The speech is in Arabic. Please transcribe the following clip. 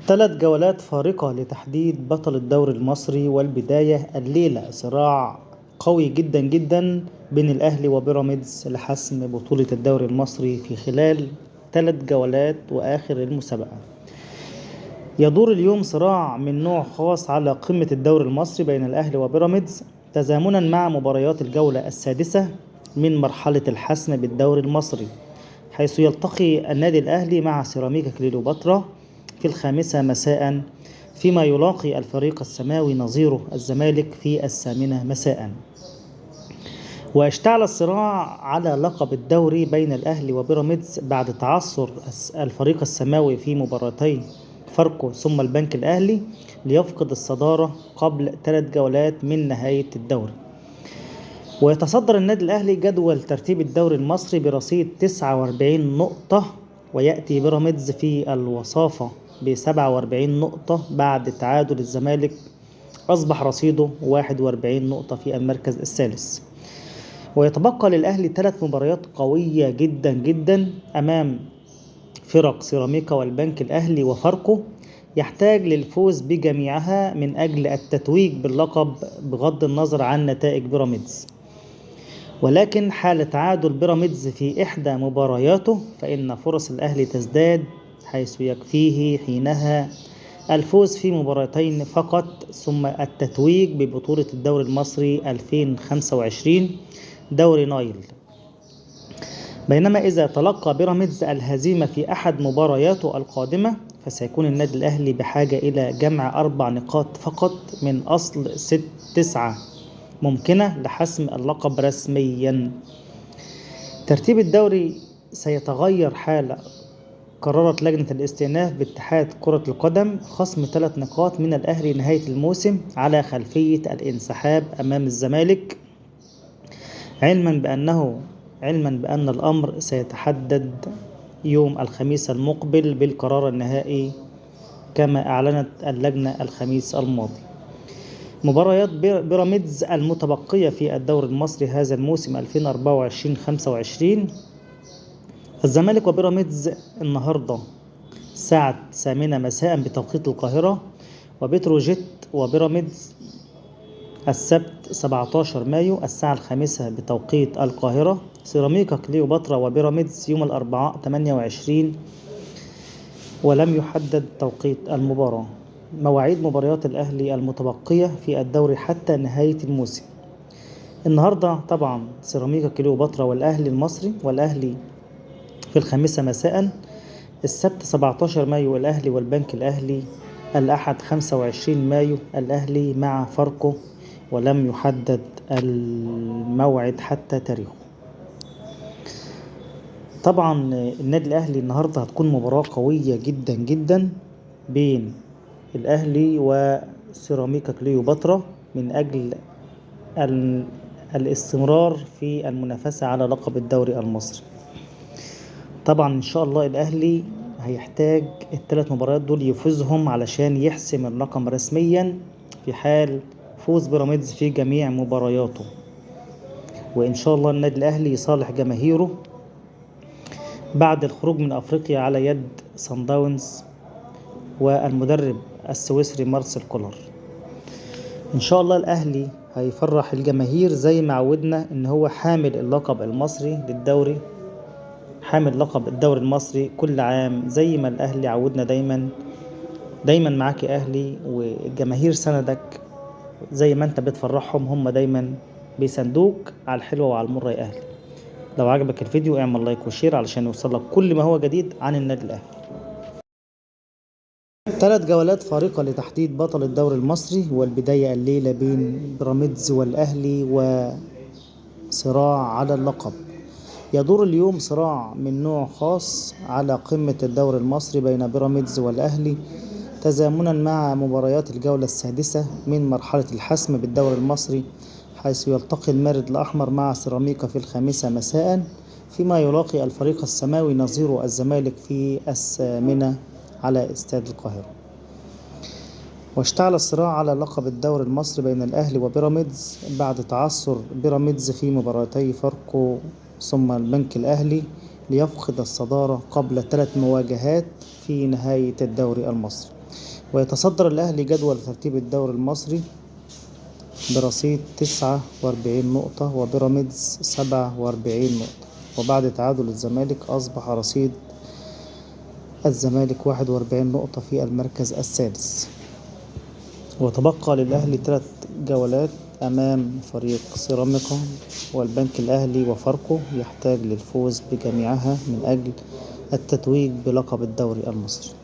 ثلاث جولات فارقة لتحديد بطل الدوري المصري، والبداية الليلة صراع قوي جدا جدا بين الأهلي وبيراميدز لحسم بطولة الدوري المصري في خلال 3 جولات وآخر المسابقة. يدور اليوم صراع من نوع خاص على قمة الدوري المصري بين الأهلي وبيراميدز تزامنا مع مباريات الجولة السادسة من مرحلة الحسم بالدوري المصري، حيث يلتقي النادي الأهلي مع سيراميكا كليوباترا في 5 مساء، فيما يلاقي الفريق السماوي نظيره الزمالك في 8 مساء. واشتعل الصراع على لقب الدوري بين الأهلي وبيراميدز بعد تعثر الفريق السماوي في مباراتي فاركو ثم البنك الأهلي ليفقد الصدارة قبل 3 جولات من نهاية الدوري. ويتصدر النادي الأهلي جدول ترتيب الدوري المصري برصيد 49 نقطة، ويأتي بيراميدز في الوصافة ب47 نقطة بعد تعادل الزمالك، أصبح رصيده 41 نقطة في المركز الثالث. ويتبقى للأهلي 3 مباريات قوية جدا جدا أمام فرق سيراميكا والبنك الأهلي وفاركو، يحتاج للفوز بجميعها من أجل التتويج باللقب بغض النظر عن نتائج بيراميدز. ولكن حال تعادل بيراميدز في إحدى مبارياته فإن فرص الأهلي تزداد، حيث يكفيه حينها الفوز في مباراتين فقط ثم التتويج ببطولة الدوري المصري 2025 دوري نايل. بينما إذا تلقى بيراميدز الهزيمة في أحد مبارياته القادمة فسيكون النادي الأهلي بحاجة إلى جمع 4 نقاط فقط من أصل 9 ممكنة لحسم اللقب رسميا. ترتيب الدوري سيتغير حال قررت لجنة الاستئناف باتحاد كرة القدم خصم 3 نقاط من الأهلي نهاية الموسم على خلفية الانسحاب أمام الزمالك، علما بأن الأمر سيتحدد يوم الخميس المقبل بالقرار النهائي كما أعلنت اللجنة الخميس الماضي. مباريات بيراميدز المتبقية في الدوري المصري هذا الموسم 2024-25: الزمالك وبيراميدز النهاردة الساعة 8 مساء بتوقيت القاهرة، وبتروجيت وبيراميدز السبت 17 مايو الساعة 5 بتوقيت القاهرة، سيراميكا كليوباترا وبيراميدز يوم الأربعاء 28 ولم يحدد توقيت المباراة. مواعيد مباريات الأهلي المتبقية في الدوري حتى نهاية الموسم: النهاردة طبعا سيراميكا كليوباترا والأهلي المصري، والأهلي في 5 مساء. السبت 17 مايو الأهلي والبنك الأهلي. الأحد 25 مايو الأهلي مع فاركو، ولم يحدد الموعد حتى تاريخه. طبعا النادي الأهلي النهاردة هتكون مباراة قوية جدا جدا بين الأهلي وسيراميكا كليوباترا من أجل الاستمرار في المنافسة على لقب الدوري المصري. طبعا إن شاء الله الأهلي هيحتاج ال3 مباريات دول يفوزهم علشان يحسم الرقم رسميا في حال فوز بيراميدز في جميع مبارياته. وإن شاء الله النادي الأهلي يصالح جماهيره بعد الخروج من أفريقيا على يد صن داونز والمدرب السويسري مارسيل كولر. إن شاء الله الأهلي هيفرح الجماهير زي ما عودنا إن هو حامل اللقب المصري للدوري، حامل لقب الدوري المصري كل عام زي ما الأهلي عودنا دايما معاك يا أهلي، والجماهير سندك زي ما انت بتفرحهم، هم دايما بيساندوك على الحلوة وعلى المرة يا أهلي. لو عجبك الفيديو اعمل لايك وشير علشان يوصلك كل ما هو جديد عن النادي الأهلي. 3 جولات فارقة لتحديد بطل الدوري المصري، والبداية الليلة بين بيراميدز والأهلي وصراع على اللقب. يدور اليوم صراع من نوع خاص على قمة الدوري المصري بين بيراميدز والأهلي تزامنا مع مباريات الجولة السادسة من مرحلة الحسم بالدوري المصري، حيث يلتقي المارد الأحمر مع سيراميكا في 5 مساء، فيما يلاقي الفريق السماوي نظيره الزمالك في 8 على استاد القاهرة. واشتعل الصراع على لقب الدوري المصري بين الأهلي وبيراميدز بعد تعثر بيراميدز في مباراتي فاركو ثم البنك الأهلي ليفقد الصدارة قبل 3 مواجهات في نهاية الدوري المصري. ويتصدر الأهلي جدول ترتيب الدوري المصري برصيد 49 نقطة وبيراميدز 47 نقطة، وبعد تعادل الزمالك أصبح رصيد الزمالك 41 نقطة في المركز السادس. وتبقى للأهلي 3 جولات أمام فريق سيراميكا والبنك الأهلي وفاركو، يحتاج للفوز بجميعها من أجل التتويج بلقب الدوري المصري.